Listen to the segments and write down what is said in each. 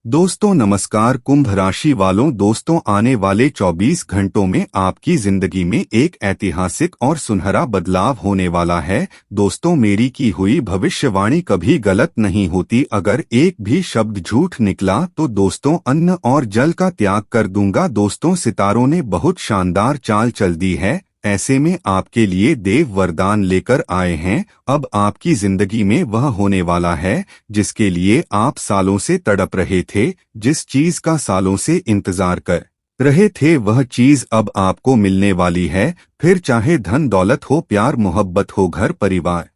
दोस्तों नमस्कार। कुंभ राशि वालों, दोस्तों आने वाले 24 घंटों में आपकी जिंदगी में एक ऐतिहासिक और सुनहरा बदलाव होने वाला है। दोस्तों, मेरी की हुई भविष्यवाणी कभी गलत नहीं होती। अगर एक भी शब्द झूठ निकला तो दोस्तों अन्न और जल का त्याग कर दूंगा। दोस्तों, सितारों ने बहुत शानदार चाल चल दी है। ऐसे में आपके लिए देव वरदान लेकर आए हैं। अब आपकी जिंदगी में वह होने वाला है जिसके लिए आप सालों से तड़प रहे थे। जिस चीज का सालों से इंतजार कर रहे थे वह चीज अब आपको मिलने वाली है। फिर चाहे धन दौलत हो, प्यार मोहब्बत हो, घर परिवार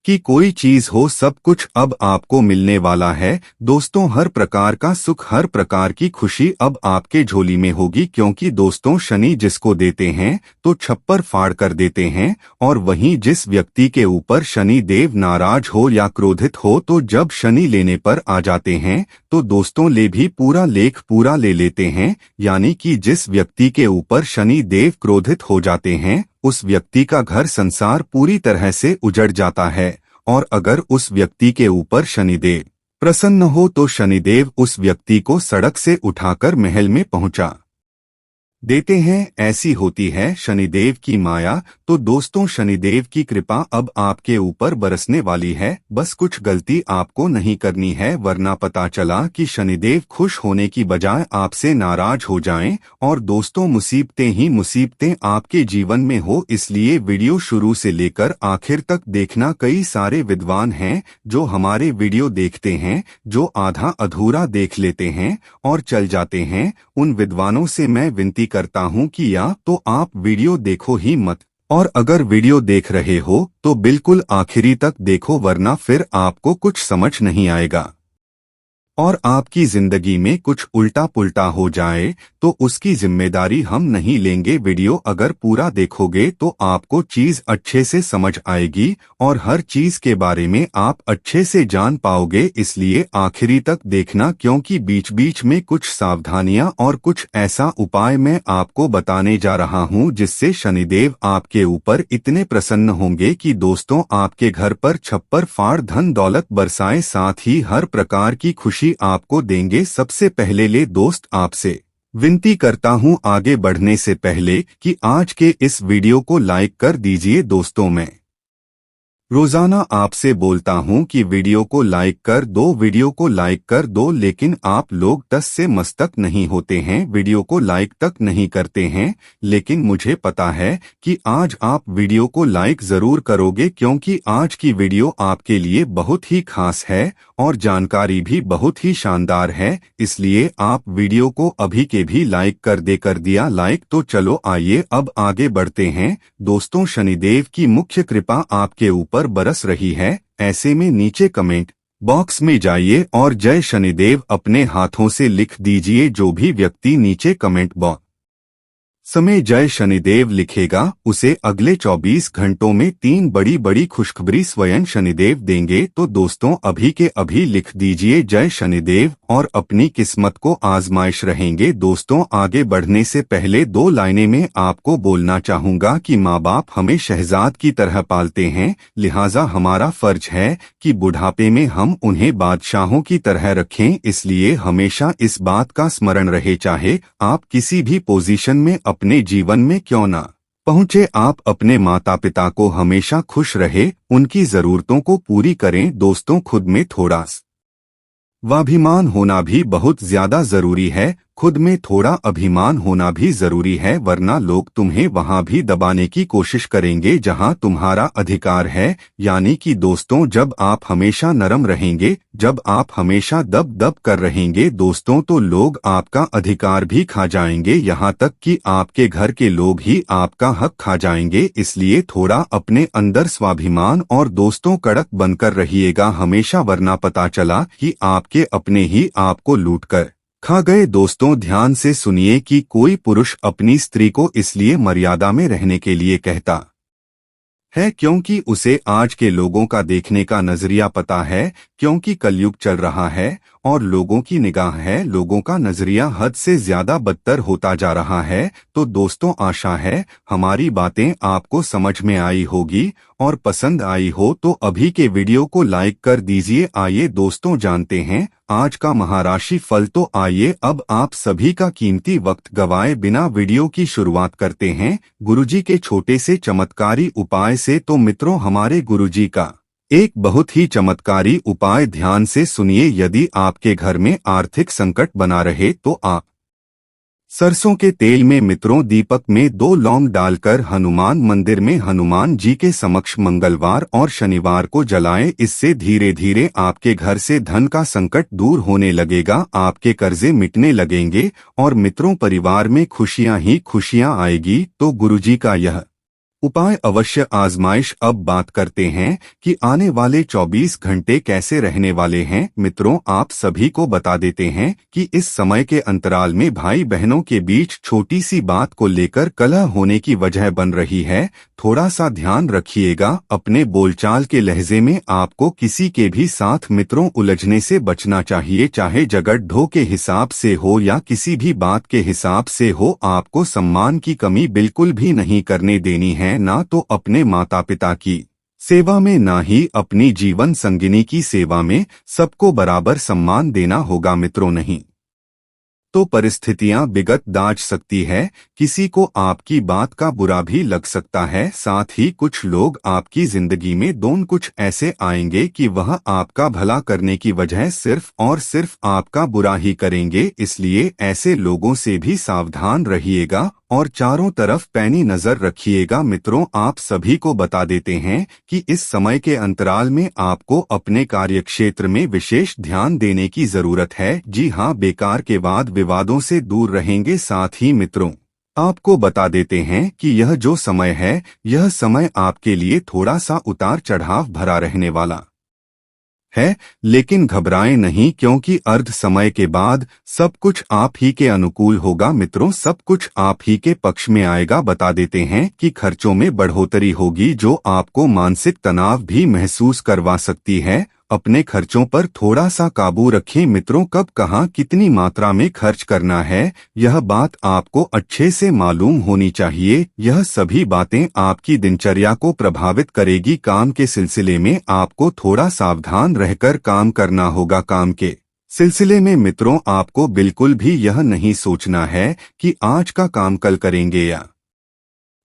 कि कोई चीज हो, सब कुछ अब आपको मिलने वाला है। दोस्तों, हर प्रकार का सुख, हर प्रकार की खुशी अब आपके झोली में होगी, क्योंकि दोस्तों शनि जिसको देते हैं तो छप्पर फाड़ कर देते हैं। और वहीं जिस व्यक्ति के ऊपर शनि देव नाराज हो या क्रोधित हो तो जब शनि लेने पर आ जाते हैं तो दोस्तों ले भी पूरा लेख पूरा ले लेते हैं। यानी कि जिस व्यक्ति के ऊपर शनि देव क्रोधित हो जाते हैं उस व्यक्ति का घर संसार पूरी तरह से उजड़ जाता है। और अगर उस व्यक्ति के ऊपर शनिदेव प्रसन्न हो तो शनिदेव उस व्यक्ति को सड़क से उठाकर महल में पहुंचा देते हैं। ऐसी होती है शनिदेव की माया। तो दोस्तों, शनिदेव की कृपा अब आपके ऊपर बरसने वाली है। बस कुछ गलती आपको नहीं करनी है, वरना पता चला कि शनिदेव खुश होने की बजाय आपसे नाराज हो जाएं। और दोस्तों, मुसीबतें ही मुसीबतें आपके जीवन में हो, इसलिए वीडियो शुरू से लेकर आखिर तक देखना। कई सारे विद्वान हैं जो हमारे वीडियो देखते हैं, जो आधा अधूरा देख लेते हैं और चल जाते हैं। उन विद्वानों से मैं विनती करता हूं कि या तो आप वीडियो देखो ही मत, और अगर वीडियो देख रहे हो तो बिल्कुल आखिरी तक देखो, वरना फिर आपको कुछ समझ नहीं आएगा और आपकी जिंदगी में कुछ उल्टा पुल्टा हो जाए तो उसकी जिम्मेदारी हम नहीं लेंगे। वीडियो अगर पूरा देखोगे तो आपको चीज अच्छे से समझ आएगी और हर चीज के बारे में आप अच्छे से जान पाओगे। इसलिए आखिरी तक देखना, क्योंकि बीच बीच में कुछ सावधानियां और कुछ ऐसा उपाय मैं आपको बताने जा रहा हूं जिससे शनिदेव आपके ऊपर इतने प्रसन्न होंगे कि दोस्तों आपके घर पर छप्पर फाड़ धन दौलत बरसाए, साथ ही हर प्रकार की खुशी आपको देंगे। सबसे पहले ले दोस्त आपसे विनती करता हूं आगे बढ़ने से पहले कि आज के इस वीडियो को लाइक कर दीजिए। दोस्तों, मैं रोजाना आपसे बोलता हूं कि वीडियो को लाइक कर दो, वीडियो को लाइक कर दो, लेकिन आप लोग टस से मस्तक नहीं होते हैं, वीडियो को लाइक तक नहीं करते हैं। लेकिन मुझे पता है कि आज आप वीडियो को लाइक जरूर करोगे, क्योंकि आज की वीडियो आपके लिए बहुत ही खास है और जानकारी भी बहुत ही शानदार है। इसलिए आप वीडियो को अभी के भी लाइक कर दिया लाइक। तो चलो आइए अब आगे बढ़ते हैं। दोस्तों, शनिदेव की मुख्य कृपा आपके ऊपर बरस रही है। ऐसे में नीचे कमेंट बॉक्स में जाइए और जय शनिदेव अपने हाथों से लिख दीजिए। जो भी व्यक्ति नीचे कमेंट बॉक्स समय जय शनिदेव लिखेगा उसे अगले 24 घंटों में 3 बड़ी बड़ी खुशखबरी स्वयं शनिदेव देंगे। तो दोस्तों अभी के अभी लिख दीजिए जय शनिदेव और अपनी किस्मत को आजमाइश रहेंगे। दोस्तों, आगे बढ़ने से पहले 2 लाइनें में आपको बोलना चाहूंगा कि माँ बाप हमें शहजाद की तरह पालते हैं, लिहाजा हमारा फर्ज है कि बुढ़ापे में हम उन्हें बादशाहों की तरह रखें। इसलिए हमेशा इस बात का स्मरण रहे, चाहे आप किसी भी पोजीशन में अपने जीवन में क्यों ना पहुंचे, आप अपने माता पिता को हमेशा खुश रहे, उनकी जरूरतों को पूरी करें। दोस्तों, खुद में थोड़ा स्वाभिमान होना भी बहुत ज्यादा जरूरी है। खुद में थोड़ा अभिमान होना भी जरूरी है, वरना लोग तुम्हें वहां भी दबाने की कोशिश करेंगे जहां तुम्हारा अधिकार है। यानी कि दोस्तों, जब आप हमेशा नरम रहेंगे, जब आप हमेशा दब दब कर रहेंगे दोस्तों, तो लोग आपका अधिकार भी खा जाएंगे, यहाँ तक कि आपके घर के लोग ही आपका हक खा जाएंगे। इसलिए थोड़ा अपने अंदर स्वाभिमान और दोस्तों कड़क बनकर रहिएगा हमेशा, वरना पता चला कि आपके अपने ही आपको लूटकर खा गए। दोस्तों, ध्यान से सुनिए कि कोई पुरुष अपनी स्त्री को इसलिए मर्यादा में रहने के लिए कहता है क्योंकि उसे आज के लोगों का देखने का नजरिया पता है, क्योंकि कलयुग चल रहा है और लोगों की निगाह है, लोगों का नजरिया हद से ज्यादा बदतर होता जा रहा है। तो दोस्तों, आशा है हमारी बातें आपको समझ में आई होगी, और पसंद आई हो तो अभी के वीडियो को लाइक कर दीजिए। आइए दोस्तों, जानते हैं आज का महाराशि फल। तो आइए अब आप सभी का कीमती वक्त गवाए बिना वीडियो की शुरुआत करते हैं गुरुजी के छोटे से चमत्कारी उपाय से। तो मित्रों, हमारे गुरुजी का एक बहुत ही चमत्कारी उपाय ध्यान से सुनिए। यदि आपके घर में आर्थिक संकट बना रहे तो आप सरसों के तेल में मित्रों दीपक में 2 लौंग डालकर हनुमान मंदिर में हनुमान जी के समक्ष मंगलवार और शनिवार को जलाएं। इससे धीरे धीरे आपके घर से धन का संकट दूर होने लगेगा, आपके कर्जे मिटने लगेंगे और मित्रों परिवार में खुशियां ही खुशियां आएगी। तो गुरुजी का यह उपाय अवश्य आजमाइश। अब बात करते हैं कि आने वाले 24 घंटे कैसे रहने वाले हैं। मित्रों, आप सभी को बता देते हैं कि इस समय के अंतराल में भाई बहनों के बीच छोटी सी बात को लेकर कलह होने की वजह बन रही है। थोड़ा सा ध्यान रखिएगा, अपने बोलचाल के लहजे में आपको किसी के भी साथ मित्रों उलझने से बचना चाहिए, चाहे झगड़ों के हिसाब से हो या किसी भी बात के हिसाब से हो। आपको सम्मान की कमी बिल्कुल भी नहीं करने देनी है, ना तो अपने माता पिता की सेवा में, ना ही अपनी जीवन संगिनी की सेवा में। सबको बराबर सम्मान देना होगा मित्रों, नहीं तो परिस्थितियां बिगड़ दाज सकती है। किसी को आपकी बात का बुरा भी लग सकता है। साथ ही कुछ लोग आपकी जिंदगी में कुछ ऐसे आएंगे कि वह आपका भला करने की वजह सिर्फ और सिर्फ आपका बुरा ही करेंगे। इसलिए ऐसे लोगों से भी सावधान रहिएगा और चारों तरफ पैनी नजर रखिएगा। मित्रों, आप सभी को बता देते हैं कि इस समय के अंतराल में आपको अपने कार्यक्षेत्र में विशेष ध्यान देने की जरूरत है। जी हाँ, बेकार के वाद विवादों से दूर रहेंगे। साथ ही मित्रों, आपको बता देते हैं कि यह जो समय है, यह समय आपके लिए थोड़ा सा उतार चढ़ाव भरा रहने वाला है, लेकिन घबराएं नहीं, क्योंकि अर्ध समय के बाद सब कुछ आप ही के अनुकूल होगा। मित्रों, सब कुछ आप ही के पक्ष में आएगा। बता देते हैं कि खर्चों में बढ़ोतरी होगी, जो आपको मानसिक तनाव भी महसूस करवा सकती है। अपने खर्चों पर थोड़ा सा काबू रखें मित्रों। कब कहाँ कितनी मात्रा में खर्च करना है, यह बात आपको अच्छे से मालूम होनी चाहिए। यह सभी बातें आपकी दिनचर्या को प्रभावित करेगी। काम के सिलसिले में आपको थोड़ा सावधान रहकर काम करना होगा। काम के सिलसिले में मित्रों, आपको बिल्कुल भी यह नहीं सोचना है कि आज का काम कल करेंगे या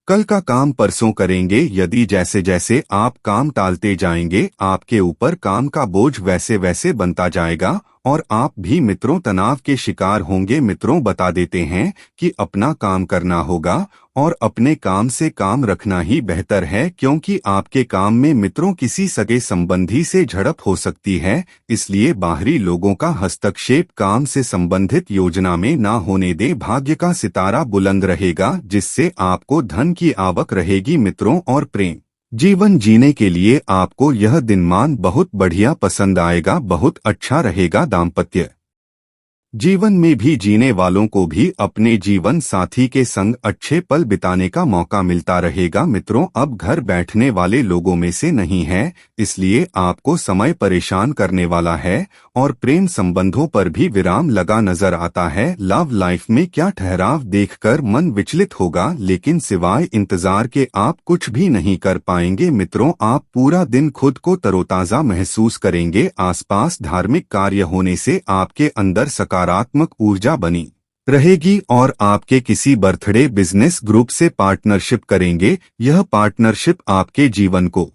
कल का काम परसों करेंगे। यदि जैसे जैसे आप काम टालते जाएंगे, आपके ऊपर काम का बोझ वैसे वैसे बनता जाएगा और आप भी मित्रों तनाव के शिकार होंगे। मित्रों, बता देते हैं कि अपना काम करना होगा और अपने काम से काम रखना ही बेहतर है, क्योंकि आपके काम में मित्रों किसी सगे संबंधी से झड़प हो सकती है। इसलिए बाहरी लोगों का हस्तक्षेप काम से संबंधित योजना में ना होने दे। भाग्य का सितारा बुलंद रहेगा, जिससे आपको धन की आवक रहेगी मित्रों। और प्रेम जीवन जीने के लिए आपको यह दिनमान बहुत बढ़िया पसंद आएगा, बहुत अच्छा रहेगा। दाम्पत्य जीवन में भी जीने वालों को भी अपने जीवन साथी के संग अच्छे पल बिताने का मौका मिलता रहेगा। मित्रों, अब घर बैठने वाले लोगों में से नहीं है, इसलिए आपको समय परेशान करने वाला है और प्रेम संबंधों पर भी विराम लगा नजर आता है। लव लाइफ में क्या ठहराव देखकर मन विचलित होगा, लेकिन सिवाय इंतजार के आप कुछ भी नहीं कर पाएंगे। मित्रों, आप पूरा दिन खुद को तरोताजा महसूस करेंगे। आसपास धार्मिक कार्य होने से आपके अंदर सकारात्मक ऊर्जा बनी रहेगी और आपके किसी बर्थडे बिजनेस ग्रुप से पार्टनरशिप करेंगे। यह पार्टनरशिप आपके जीवन को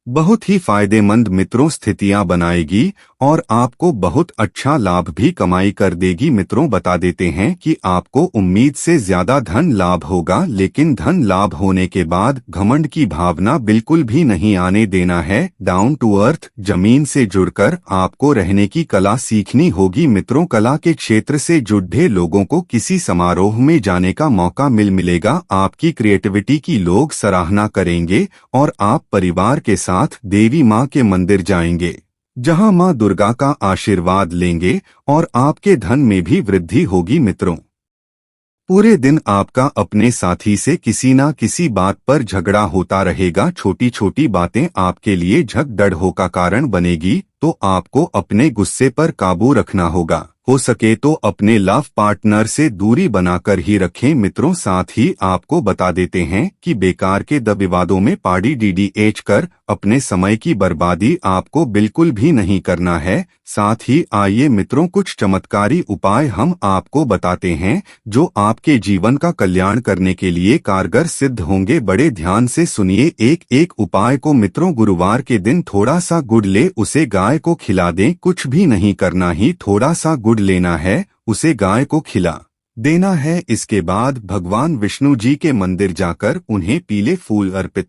बहुत ही फायदेमंद मित्रों स्थितियां बनाएगी और आपको बहुत अच्छा लाभ भी कमाई कर देगी। मित्रों, बता देते हैं कि आपको उम्मीद से ज्यादा धन लाभ होगा, लेकिन धन लाभ होने के बाद घमंड की भावना बिल्कुल भी नहीं आने देना है। डाउन टू अर्थ, जमीन से जुड़कर आपको रहने की कला सीखनी होगी। मित्रों, कला के क्षेत्र से जुड़े लोगों को किसी समारोह में जाने का मौका मिलेगा। आपकी क्रिएटिविटी की लोग सराहना करेंगे और आप परिवार के साथ देवी मां के मंदिर जाएंगे, जहां मां दुर्गा का आशीर्वाद लेंगे और आपके धन में भी वृद्धि होगी। मित्रों, पूरे दिन आपका अपने साथी से किसी ना किसी बात पर झगड़ा होता रहेगा। छोटी छोटी बातें आपके लिए झगड़ों का कारण बनेगी, तो आपको अपने गुस्से पर काबू रखना होगा। हो सके तो अपने लव पार्टनर से दूरी बनाकर ही रखें। मित्रों, साथ ही आपको बता देते हैं कि बेकार के विवादों में पार्टी डीडीएच कर अपने समय की बर्बादी आपको बिल्कुल भी नहीं करना है। साथ ही आइए मित्रों, कुछ चमत्कारी उपाय हम आपको बताते हैं जो आपके जीवन का कल्याण करने के लिए कारगर सिद्ध होंगे। बड़े ध्यान से सुनिए एक एक उपाय को। मित्रों, गुरुवार के दिन थोड़ा सा गुड़ ले उसे गाय को खिला दें। कुछ भी नहीं करना, ही थोड़ा सा गुड़ लेना है, उसे गाय को खिला देना है। इसके बाद भगवान विष्णु जी के मंदिर जाकर उन्हें पीले फूल अर्पित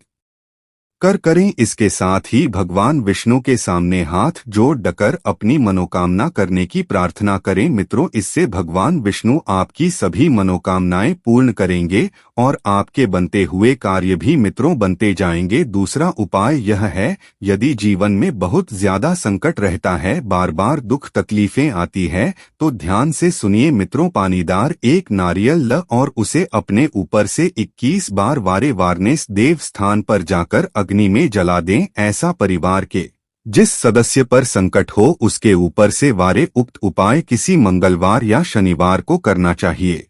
करें। इसके साथ ही भगवान विष्णु के सामने हाथ जोड़कर अपनी मनोकामना करने की प्रार्थना करें। मित्रों, इससे भगवान विष्णु आपकी सभी मनोकामनाएं पूर्ण करेंगे और आपके बनते हुए कार्य भी मित्रों बनते जाएंगे। दूसरा उपाय यह है, यदि जीवन में बहुत ज्यादा संकट रहता है, बार बार दुख तकलीफें आती है, तो ध्यान से सुनिए मित्रों। पानीदार एक नारियल ल और उसे अपने ऊपर से 21 बार वारे वारनेस देव स्थान पर जाकर अग्नि में जला दें। ऐसा परिवार के जिस सदस्य पर संकट हो उसके ऊपर से वारे। उक्त उपाय किसी मंगलवार या शनिवार को करना चाहिए।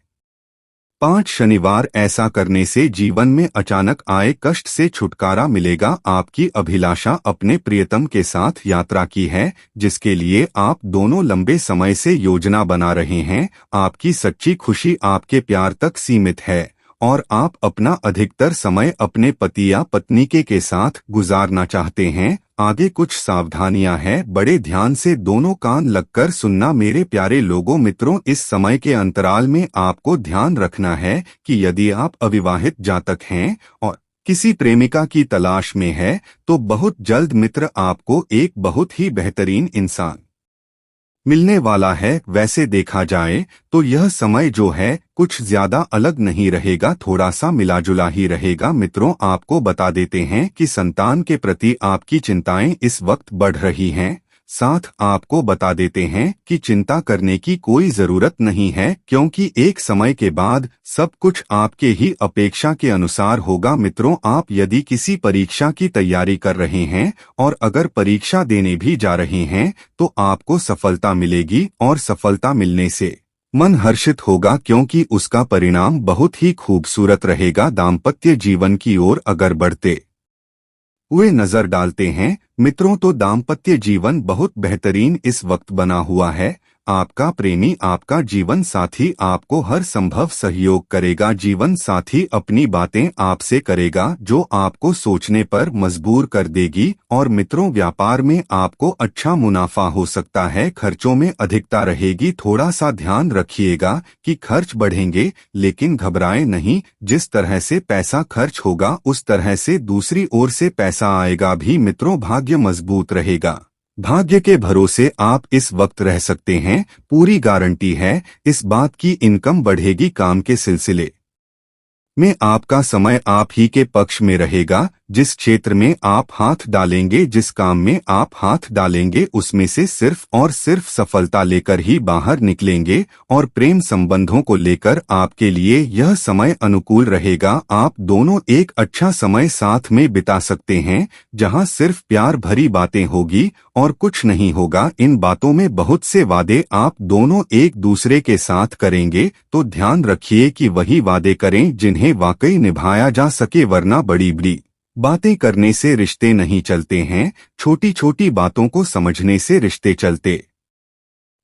5 शनिवार ऐसा करने से जीवन में अचानक आए कष्ट से छुटकारा मिलेगा। आपकी अभिलाषा अपने प्रियतम के साथ यात्रा की है, जिसके लिए आप दोनों लंबे समय से योजना बना रहे हैं। आपकी सच्ची खुशी आपके प्यार तक सीमित है और आप अपना अधिकतर समय अपने पति या पत्नी के साथ गुजारना चाहते हैं। आगे कुछ सावधानियां हैं, बड़े ध्यान से दोनों कान लगकर सुनना मेरे प्यारे लोगों। मित्रों, इस समय के अंतराल में आपको ध्यान रखना है कि यदि आप अविवाहित जातक हैं और किसी प्रेमिका की तलाश में है, तो बहुत जल्द मित्र आपको एक बहुत ही बेहतरीन इंसान मिलने वाला है। वैसे देखा जाए तो यह समय जो है कुछ ज्यादा अलग नहीं रहेगा, थोड़ा सा मिला जुला ही रहेगा। मित्रों, आपको बता देते हैं कि संतान के प्रति आपकी चिंताएं इस वक्त बढ़ रही हैं। साथ आपको बता देते हैं कि चिंता करने की कोई जरूरत नहीं है, क्योंकि एक समय के बाद सब कुछ आपके ही अपेक्षा के अनुसार होगा। मित्रों, आप यदि किसी परीक्षा की तैयारी कर रहे हैं और अगर परीक्षा देने भी जा रहे हैं, तो आपको सफलता मिलेगी और सफलता मिलने से मन हर्षित होगा, क्योंकि उसका परिणाम बहुत ही खूबसूरत रहेगा। दाम्पत्य जीवन की ओर अगर बढ़ते हुए नजर डालते हैं मित्रों, तो दाम्पत्य जीवन बहुत बेहतरीन इस वक्त बना हुआ है। आपका प्रेमी, आपका जीवन साथी आपको हर संभव सहयोग करेगा। जीवन साथी अपनी बातें आपसे करेगा जो आपको सोचने पर मजबूर कर देगी। और मित्रों, व्यापार में आपको अच्छा मुनाफा हो सकता है। खर्चों में अधिकता रहेगी, थोड़ा सा ध्यान रखिएगा कि खर्च बढ़ेंगे, लेकिन घबराएं नहीं। जिस तरह से पैसा खर्च होगा उस तरह से दूसरी ओर से पैसा आएगा भी। मित्रों, भाग्य मजबूत रहेगा। भाग्य के भरोसे आप इस वक्त रह सकते हैं, पूरी गारंटी है इस बात की। इनकम बढ़ेगी, काम के सिलसिले में आपका समय आप ही के पक्ष में रहेगा। जिस क्षेत्र में आप हाथ डालेंगे, जिस काम में आप हाथ डालेंगे, उसमें से सिर्फ और सिर्फ सफलता लेकर ही बाहर निकलेंगे। और प्रेम संबंधों को लेकर आपके लिए यह समय अनुकूल रहेगा। आप दोनों एक अच्छा समय साथ में बिता सकते हैं, जहां सिर्फ प्यार भरी बातें होगी और कुछ नहीं होगा। इन बातों में बहुत से वादे आप दोनों एक दूसरे के साथ करेंगे, तो ध्यान रखिए कि वही वादे करें जिन्हें वाकई निभाया जा सके, वरना बड़ी बड़ी बातें करने से रिश्ते नहीं चलते हैं, छोटी छोटी बातों को समझने से रिश्ते चलते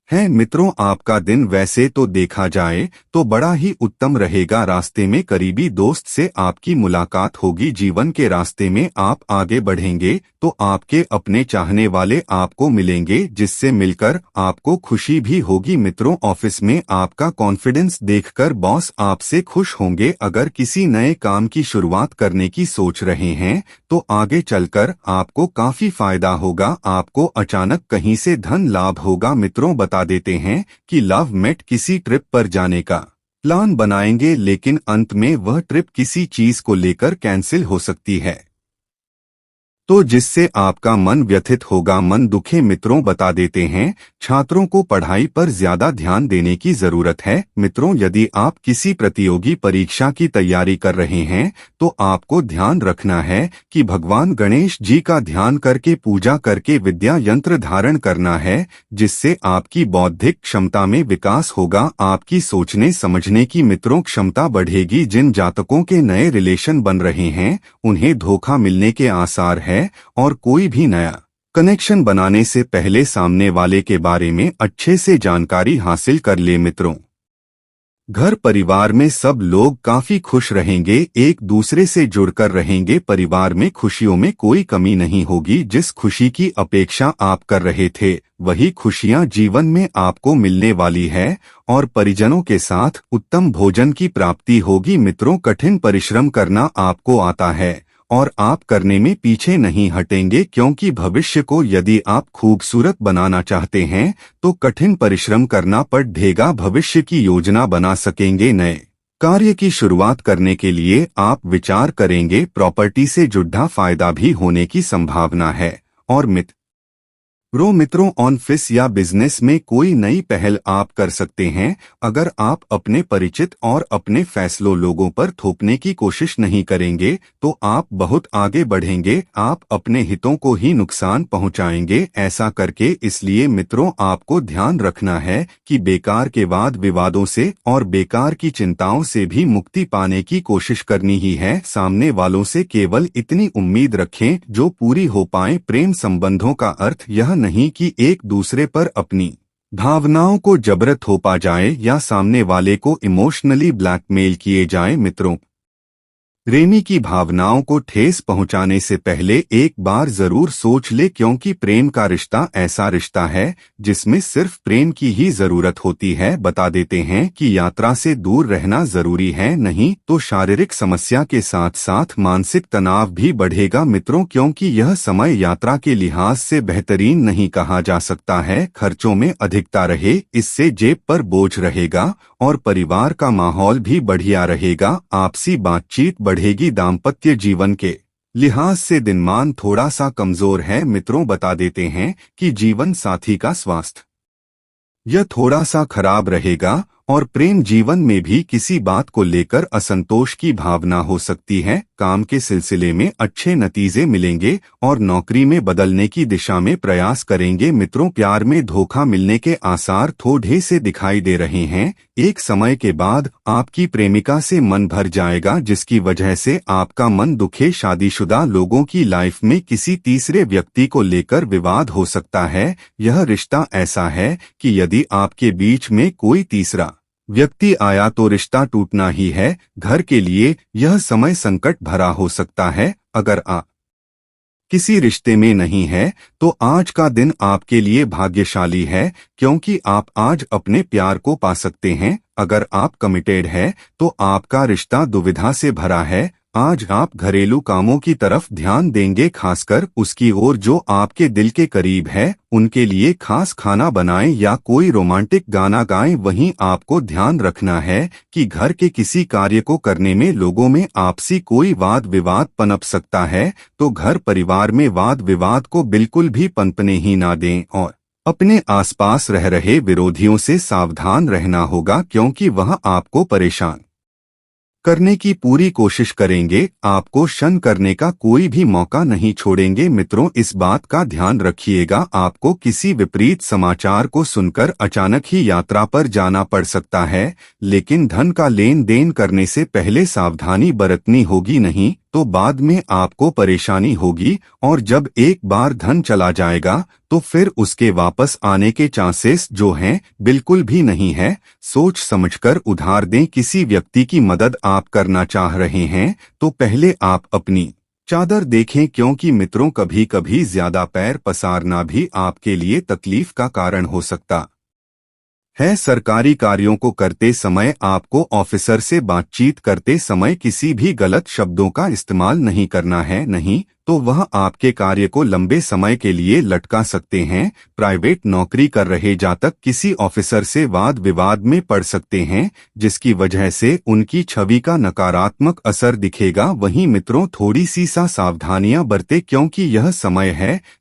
हैं। मित्रों, आपका दिन वैसे तो देखा जाए तो बड़ा ही उत्तम रहेगा। रास्ते में करीबी दोस्त से आपकी मुलाकात होगी। जीवन के रास्ते में आप आगे बढ़ेंगे तो आपके अपने चाहने वाले आपको मिलेंगे, जिससे मिलकर आपको खुशी भी होगी। मित्रों, ऑफिस में आपका कॉन्फिडेंस देखकर बॉस आपसे खुश होंगे। अगर किसी नए काम की शुरुआत करने की सोच रहे हैं तो आगे चलकर आपको काफी फायदा होगा। आपको अचानक कहीं से धन लाभ होगा। मित्रों, बता देते हैं कि लव मेट किसी ट्रिप पर जाने का प्लान बनाएंगे, लेकिन अंत में वह ट्रिप किसी चीज को लेकर कैंसिल हो सकती है। तो जिससे आपका मन व्यथित होगा, मन दुखे। मित्रों बता देते हैं छात्रों को पढ़ाई पर ज्यादा ध्यान देने की जरूरत है। मित्रों यदि आप किसी प्रतियोगी परीक्षा की तैयारी कर रहे हैं तो आपको ध्यान रखना है कि भगवान गणेश जी का ध्यान करके, पूजा करके विद्या यंत्र धारण करना है, जिससे आपकी बौद्धिक क्षमता में विकास होगा, आपकी सोचने समझने की मित्रों क्षमता बढ़ेगी। जिन जातकों के नए रिलेशन बन रहे हैं उन्हें धोखा मिलने के आसार है और कोई भी नया कनेक्शन बनाने से पहले सामने वाले के बारे में अच्छे से जानकारी हासिल कर ले। मित्रों घर परिवार में सब लोग काफी खुश रहेंगे, एक दूसरे से जुड़कर रहेंगे, परिवार में खुशियों में कोई कमी नहीं होगी। जिस खुशी की अपेक्षा आप कर रहे थे वही खुशियां जीवन में आपको मिलने वाली है और परिजनों के साथ उत्तम भोजन की प्राप्ति होगी। मित्रों कठिन परिश्रम करना आपको आता है और आप करने में पीछे नहीं हटेंगे, क्योंकि भविष्य को यदि आप खूबसूरत बनाना चाहते हैं तो कठिन परिश्रम करना पड़ेगा। भविष्य की योजना बना सकेंगे। नए कार्य की शुरुआत करने के लिए आप विचार करेंगे, प्रॉपर्टी से जुड़ा फायदा भी होने की संभावना है। और मित्रों ऑफिस या बिजनेस में कोई नई पहल आप कर सकते हैं। अगर आप अपने परिचित और अपने फैसलों लोगों पर थोपने की कोशिश नहीं करेंगे तो आप बहुत आगे बढ़ेंगे, आप अपने हितों को ही नुकसान पहुंचाएंगे ऐसा करके। इसलिए मित्रों आपको ध्यान रखना है कि बेकार के वाद विवादों से और बेकार की चिंताओं से भी मुक्ति पाने की कोशिश करनी ही है। सामने वालों से केवल इतनी उम्मीद रखें जो पूरी हो पाए। प्रेम संबंधों का अर्थ यह नहीं कि एक दूसरे पर अपनी भावनाओं को जबरन थोपा जाए या सामने वाले को इमोशनली ब्लैकमेल किए जाए। मित्रों प्रेमी की भावनाओं को ठेस पहुंचाने से पहले एक बार जरूर सोच ले, क्योंकि प्रेम का रिश्ता ऐसा रिश्ता है जिसमें सिर्फ प्रेम की ही जरूरत होती है। बता देते हैं कि यात्रा से दूर रहना जरूरी है, नहीं तो शारीरिक समस्या के साथ साथ मानसिक तनाव भी बढ़ेगा। मित्रों क्योंकि यह समय यात्रा के लिहाज से बेहतरीन नहीं कहा जा सकता है। खर्चों में अधिकता रहे, इससे जेब पर बोझ रहेगा और परिवार का माहौल भी बढ़िया रहेगा। आपसी बातचीत बढ़ेगी। दाम्पत्य जीवन के लिहाज से दिनमान थोड़ा सा कमजोर है। मित्रों बता देते हैं कि जीवन साथी का स्वास्थ्य यह थोड़ा सा खराब रहेगा और प्रेम जीवन में भी किसी बात को लेकर असंतोष की भावना हो सकती है। काम के सिलसिले में अच्छे नतीजे मिलेंगे और नौकरी में बदलने की दिशा में प्रयास करेंगे। मित्रों प्यार में धोखा मिलने के आसार थोड़े से दिखाई दे रहे हैं। एक समय के बाद आपकी प्रेमिका से मन भर जाएगा, जिसकी वजह से आपका मन दुखे। शादीशुदा लोगों की लाइफ में किसी तीसरे व्यक्ति को लेकर विवाद हो सकता है। यह रिश्ता ऐसा है कि यदि आपके बीच में कोई तीसरा व्यक्ति आया तो रिश्ता टूटना ही है। घर के लिए यह समय संकट भरा हो सकता है। अगर आप किसी रिश्ते में नहीं है तो आज का दिन आपके लिए भाग्यशाली है, क्योंकि आप आज अपने प्यार को पा सकते हैं। अगर आप कमिटेड है तो आपका रिश्ता दुविधा से भरा है। आज आप घरेलू कामों की तरफ ध्यान देंगे, खासकर उसकी ओर जो आपके दिल के करीब है। उनके लिए खास खाना बनाएं या कोई रोमांटिक गाना गाएं। वहीं आपको ध्यान रखना है कि घर के किसी कार्य को करने में लोगों में आपसी कोई वाद विवाद पनप सकता है, तो घर परिवार में वाद विवाद को बिल्कुल भी पनपने ही ना दें और अपने आसपास रह रहे विरोधियों से सावधान रहना होगा, क्योंकि वह आपको परेशान करने की पूरी कोशिश करेंगे। आपको शन करने का कोई भी मौका नहीं छोड़ेंगे। मित्रों इस बात का ध्यान रखिएगा, आपको किसी विपरीत समाचार को सुनकर अचानक ही यात्रा पर जाना पड़ सकता है, लेकिन धन का लेन देन करने से पहले सावधानी बरतनी होगी, नहीं तो बाद में आपको परेशानी होगी। और जब एक बार धन चला जाएगा तो फिर उसके वापस आने के चांसेस जो हैं बिल्कुल भी नहीं है। सोच समझकर उधार दें। किसी व्यक्ति की मदद आप करना चाह रहे हैं तो पहले आप अपनी चादर देखें, क्योंकि मित्रों कभी कभी ज्यादा पैर पसारना भी आपके लिए तकलीफ का कारण हो सकता है। सरकारी कार्यों को करते समय आपको ऑफिसर से बातचीत करते समय किसी भी गलत शब्दों का इस्तेमाल नहीं करना है, नहीं तो वह आपके कार्य को लंबे समय के लिए लटका सकते हैं। प्राइवेट नौकरी कर रहे जातक किसी ऑफिसर से वाद विवाद में पड़ सकते हैं, जिसकी वजह से उनकी छवि का नकारात्मक असर दिखेगा। वहीं मित्रों, थोड़ी सी सावधानियां बरतें, क्योंकि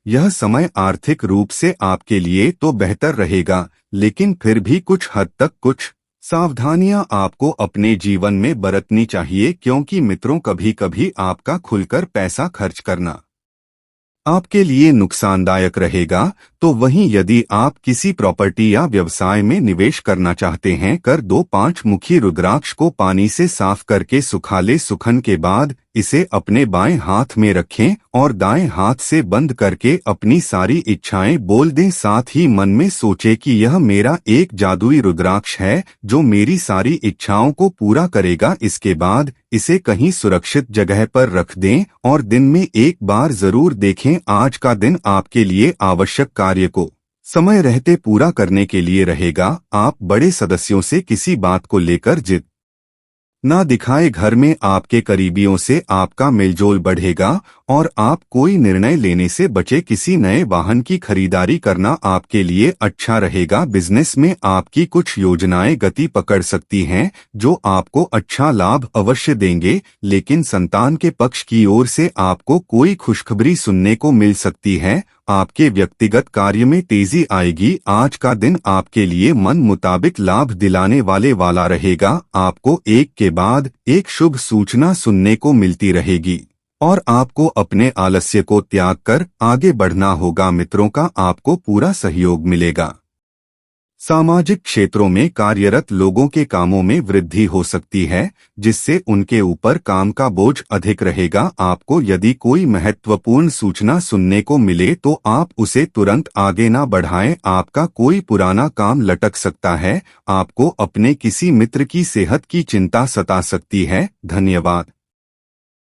यह समय आर्थिक रूप से आपके लिए तो बेहतर रहेगा, लेकिन फिर भी कुछ हद तक कुछ सावधानियां आपको अपने जीवन में बरतनी चाहिए, क्योंकि मित्रों, कभी कभी आपका खुलकर पैसा खर्च करना आपके लिए नुकसानदायक रहेगा। तो वहीं यदि आप किसी प्रॉपर्टी या व्यवसाय में निवेश करना चाहते हैं, कर दो 5 मुखी रुद्राक्ष को पानी से साफ करके सुखा ले। सुखन के बाद इसे अपने बाएं हाथ में रखें और दाएं हाथ से बंद करके अपनी सारी इच्छाएं बोल दें। साथ ही मन में सोचे कि यह मेरा एक जादुई रुद्राक्ष है जो मेरी सारी इच्छाओं को पूरा करेगा। इसके बाद इसे कहीं सुरक्षित जगह पर रख दें और दिन में एक बार जरूर देखें। आज का दिन आपके लिए आवश्यक कार्य को समय रहते पूरा करने के लिए रहेगा। आप बड़े सदस्यों से किसी बात को लेकर जिद ना दिखाए। घर में आपके करीबियों से आपका मेलजोल बढ़ेगा और आप कोई निर्णय लेने से बचे। किसी नए वाहन की खरीदारी करना आपके लिए अच्छा रहेगा। बिजनेस में आपकी कुछ योजनाएं गति पकड़ सकती हैं जो आपको अच्छा लाभ अवश्य देंगे, लेकिन संतान के पक्ष की ओर से आपको कोई खुशखबरी सुनने को मिल सकती है। आपके व्यक्तिगत कार्य में तेजी आएगी। आज का दिन आपके लिए मन मुताबिक लाभ दिलाने वाला रहेगा। आपको एक के बाद एक शुभ सूचना सुनने को मिलती रहेगी और आपको अपने आलस्य को त्याग कर आगे बढ़ना होगा। मित्रों का आपको पूरा सहयोग मिलेगा। सामाजिक क्षेत्रों में कार्यरत लोगों के कामों में वृद्धि हो सकती है, जिससे उनके ऊपर काम का बोझ अधिक रहेगा। आपको यदि कोई महत्वपूर्ण सूचना सुनने को मिले तो आप उसे तुरंत आगे ना बढ़ाएं। आपका कोई पुराना काम लटक सकता है। आपको अपने किसी मित्र की सेहत की चिंता सता सकती है। धन्यवाद।